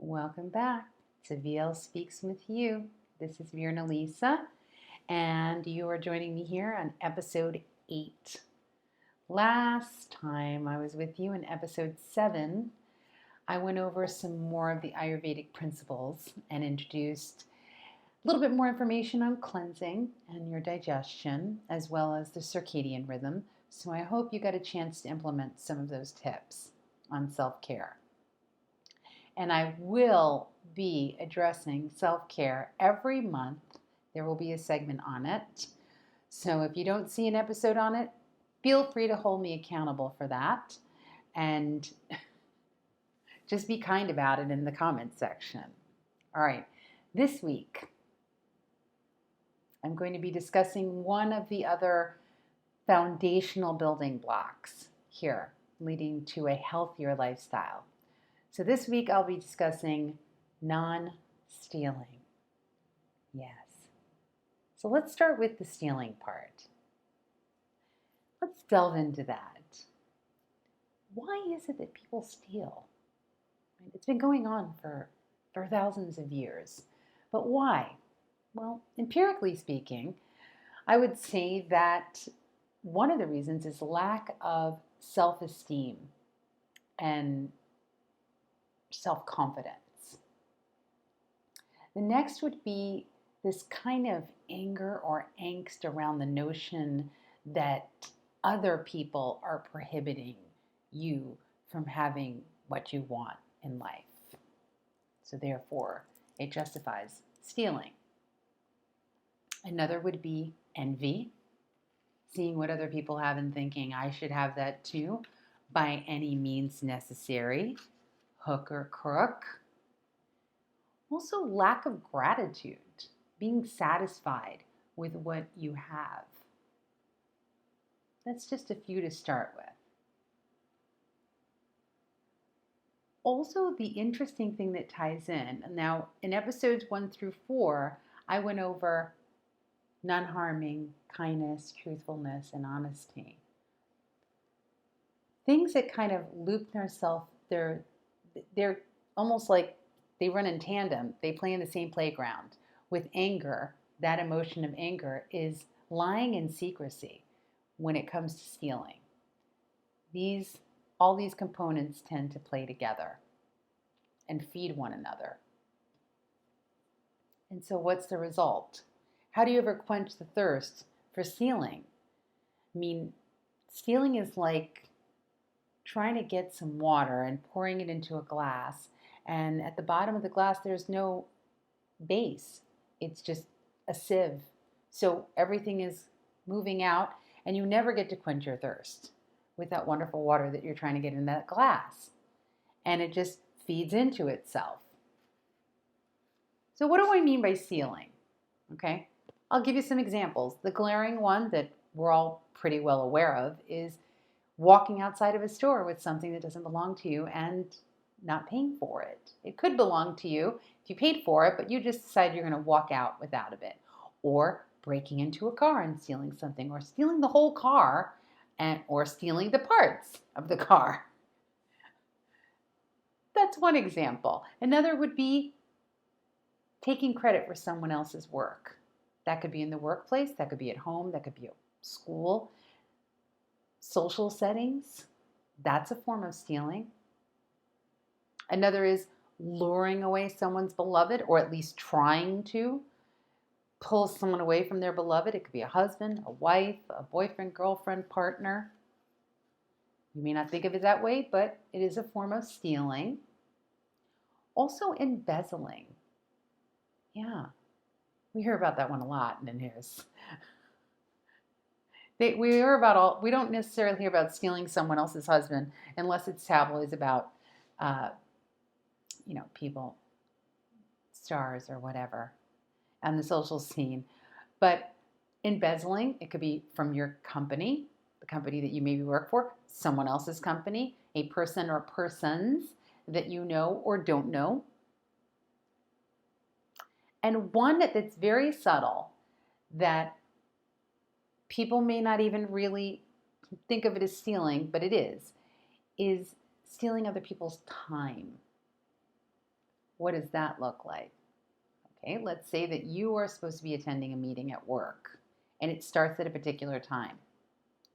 Welcome back to VL Speaks with You. This is Virna Lisa, and you are joining me here on episode 8. Last time I was with you in episode 7, I went over some more of the Ayurvedic principles and introduced a little bit more information on cleansing and your digestion, as well as the circadian rhythm. So I hope you got a chance to implement some of those tips on self-care. And I will be addressing self-care every month. There will be a segment on it. So if you don't see an episode on it, feel free to hold me accountable for that. And just be kind about it in the comment section. All right, this week, I'm going to be discussing one of the other foundational building blocks here, leading to a healthier lifestyle. So this week I'll be discussing non-stealing. Yes. So let's start with the stealing part. Let's delve into that. Why is it that people steal? It's been going on for thousands of years. But why? Well, empirically speaking, I would say that one of the reasons is lack of self-esteem and self-confidence. The next would be this kind of anger or angst around the notion that other people are prohibiting you from having what you want in life. So therefore, it justifies stealing. Another would be envy, seeing what other people have and thinking I should have that too by any means necessary. Hook or crook. Also, lack of gratitude, being satisfied with what you have. That's just a few to start with. Also, the interesting thing that ties in, now in episodes 1 through 4, I went over non-harming, kindness, truthfulness, and honesty. Things that kind of loop themselves, they're almost like they run in tandem. They play in the same playground. With anger, that emotion of anger is lying in secrecy when it comes to stealing. All these components tend to play together and feed one another. And so what's the result? How do you ever quench the thirst for stealing? I mean, stealing is like trying to get some water and pouring it into a glass, and at the bottom of the glass there's no base. It's just a sieve. So everything is moving out and you never get to quench your thirst with that wonderful water that you're trying to get in that glass. And it just feeds into itself. So what do I mean by stealing? Okay, I'll give you some examples. The glaring one that we're all pretty well aware of is walking outside of a store with something that doesn't belong to you and not paying for it. It could belong to you if you paid for it, but you just decide you're going to walk out without it. Or breaking into a car and stealing something, or stealing the whole car, or stealing the parts of the car. That's one example. Another would be taking credit for someone else's work. That could be in the workplace, that could be at home, that could be at school. Social settings, that's a form of stealing. Another is luring away someone's beloved, or at least trying to pull someone away from their beloved. It could be a husband, a wife, a boyfriend, girlfriend, partner. You may not think of it that way, but it is a form of stealing. Also embezzling. Yeah, we hear about that one a lot in the news. We don't necessarily hear about stealing someone else's husband unless it's tabloids about, people, stars or whatever, on the social scene. But embezzling, it could be from your company, the company that you maybe work for, someone else's company, a person or persons that you know or don't know. And one that's very subtle that people may not even really think of it as stealing, but it is stealing other people's time. What does that look like? Okay, let's say that you are supposed to be attending a meeting at work and it starts at a particular time.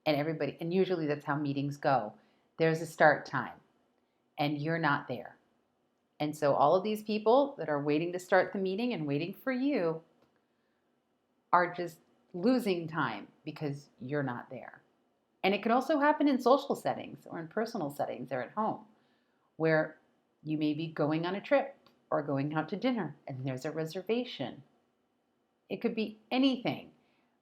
And usually that's how meetings go. There's a start time and you're not there. And so all of these people that are waiting to start the meeting and waiting for you are just losing time because you're not there. And it can also happen in social settings or in personal settings or at home, where you may be going on a trip or going out to dinner and there's a reservation. It could be anything,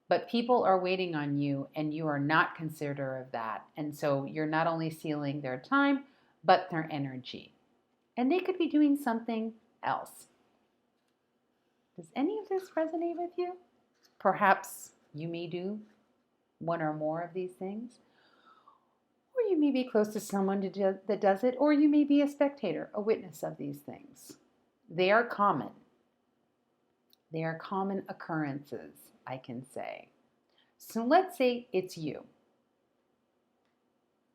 but people are waiting on you and you are not considerate of that. And so you're not only stealing their time, but their energy. And they could be doing something else. Does any of this resonate with you? Perhaps you may do one or more of these things, or you may be close to someone that does it, or you may be a spectator, a witness of these things. They are common. They are common occurrences, I can say. So let's say it's you.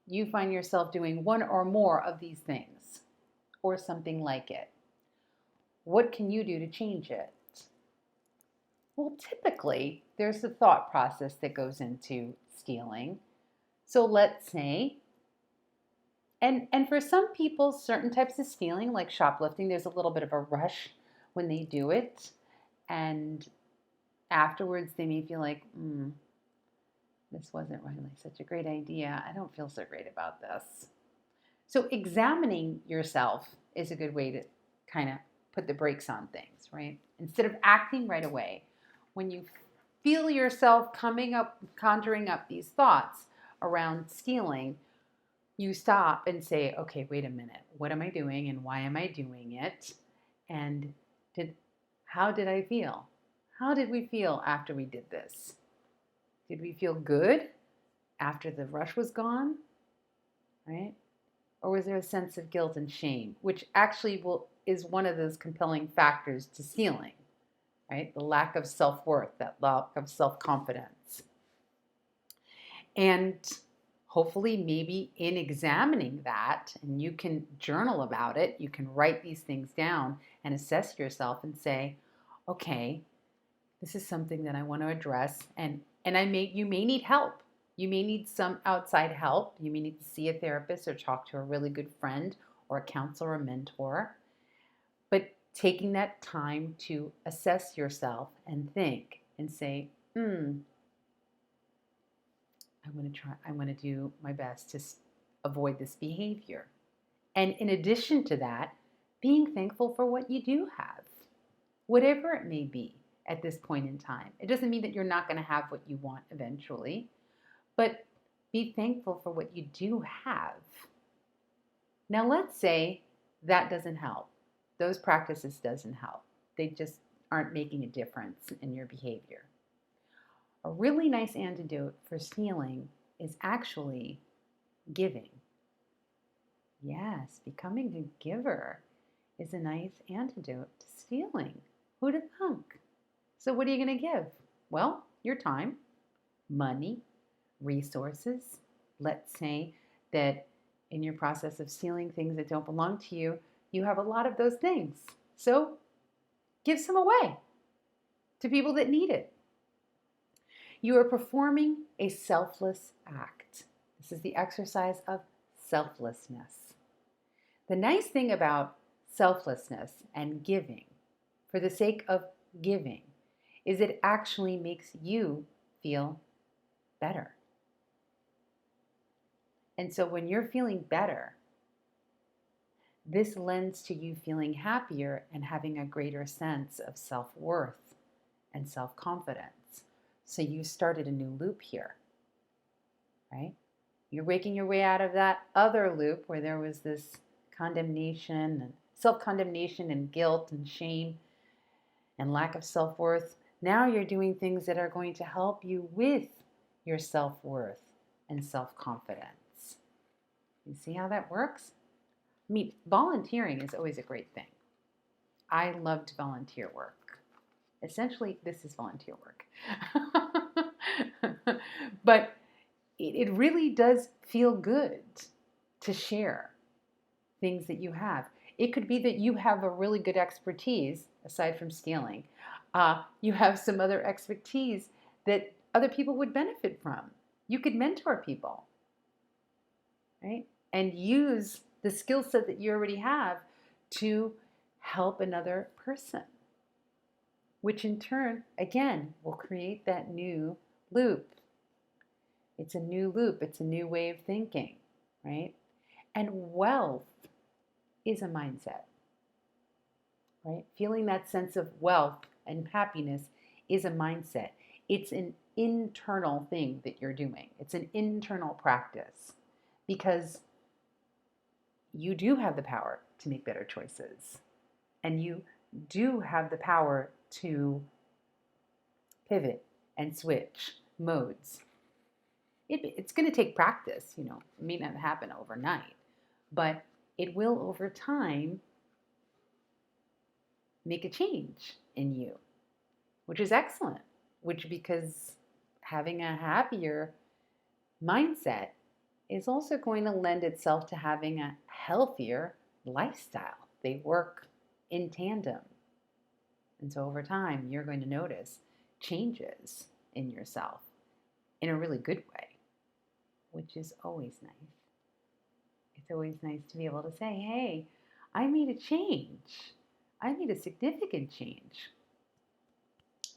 You find yourself doing one or more of these things, or something like it. What can you do to change it? Well, typically, there's a thought process that goes into stealing. So let's say, and for some people, certain types of stealing, like shoplifting, there's a little bit of a rush when they do it. And afterwards, they may feel like, this wasn't really such a great idea. I don't feel so great about this. So examining yourself is a good way to kind of put the brakes on things, right? Instead of acting right away, when you feel yourself conjuring up these thoughts around stealing, you stop and say, okay, wait a minute. What am I doing and why am I doing it? And how did I feel? How did we feel after we did this? Did we feel good after the rush was gone? Right? Or was there a sense of guilt and shame, which actually is one of those compelling factors to stealing? Right? The lack of self-worth, that lack of self-confidence. And hopefully maybe in examining that, and you can journal about it, you can write these things down and assess yourself and say, okay, this is something that I want to address, and you may need help. You may need some outside help. You may need to see a therapist or talk to a really good friend or a counselor or mentor. But taking that time to assess yourself and think and say, I'm going to do my best to avoid this behavior. And in addition to that, being thankful for what you do have, whatever it may be at this point in time. It doesn't mean that you're not going to have what you want eventually, but be thankful for what you do have. Now, let's say that doesn't help. Those practices doesn't help. They just aren't making a difference in your behavior. A really nice antidote for stealing is actually giving. Yes, becoming a giver is a nice antidote to stealing. Who'd have thunk? So what are you going to give? Well, your time, money, resources. Let's say that in your process of stealing things that don't belong to you, you have a lot of those things. So give some away to people that need it. You are performing a selfless act. This is the exercise of selflessness. The nice thing about selflessness and giving, for the sake of giving, is it actually makes you feel better. And so when you're feeling better, this lends to you feeling happier and having a greater sense of self-worth and self-confidence. So you started a new loop here, right? You're waking your way out of that other loop where there was this condemnation and self-condemnation and guilt and shame and lack of self-worth. Now you're doing things that are going to help you with your self-worth and self-confidence. You see how that works? I mean, volunteering is always a great thing. I loved volunteer work. Essentially, this is volunteer work. But it really does feel good to share things that you have. It could be that you have a really good expertise, aside from stealing. You have some other expertise that other people would benefit from. You could mentor people, right? And use the skill set that you already have to help another person, which in turn, again, will create that new loop. It's a new loop, it's a new way of thinking, right? And wealth is a mindset, right? Feeling that sense of wealth and happiness is a mindset. It's an internal thing that you're doing, it's an internal practice because you do have the power to make better choices and you do have the power to pivot and switch modes. It's going to take practice, it may not happen overnight, but it will over time make a change in you, which is excellent, because having a happier mindset is also going to lend itself to having a healthier lifestyle. They work in tandem. And so over time, you're going to notice changes in yourself in a really good way, which is always nice. It's always nice to be able to say, hey, I made a change. I made a significant change.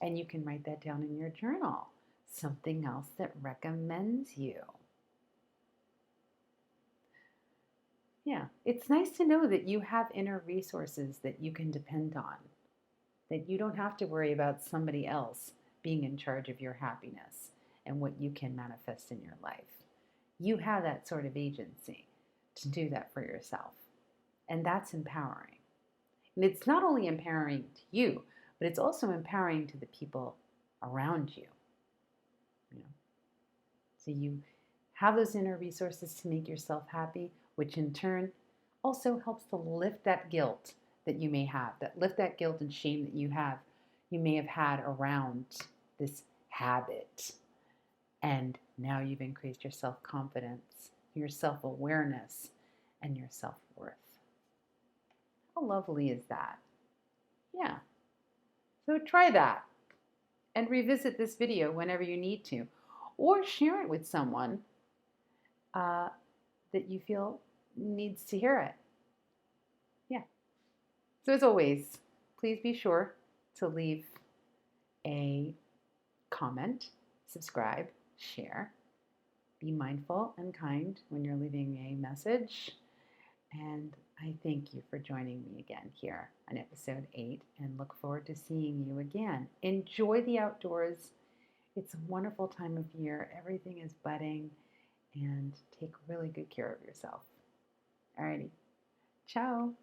And you can write that down in your journal. Something else that recommends you. Yeah, it's nice to know that you have inner resources that you can depend on, that you don't have to worry about somebody else being in charge of your happiness and what you can manifest in your life. You have that sort of agency to do that for yourself. And that's empowering. And it's not only empowering to you, but it's also empowering to the people around you. So you have those inner resources to make yourself happy, which in turn also helps to lift that guilt that you may have, lift that guilt and shame that you may have had around this habit. And now you've increased your self-confidence, your self-awareness, and your self-worth. How lovely is that? Yeah. So try that and revisit this video whenever you need to, or share it with someone that you feel needs to hear it. Yeah. So as always, please be sure to leave a comment, subscribe, share. Be mindful and kind when you're leaving a message. And I thank you for joining me again here on episode 8 and look forward to seeing you again. Enjoy the outdoors. It's a wonderful time of year. Everything is budding and take really good care of yourself. Alrighty. Ciao.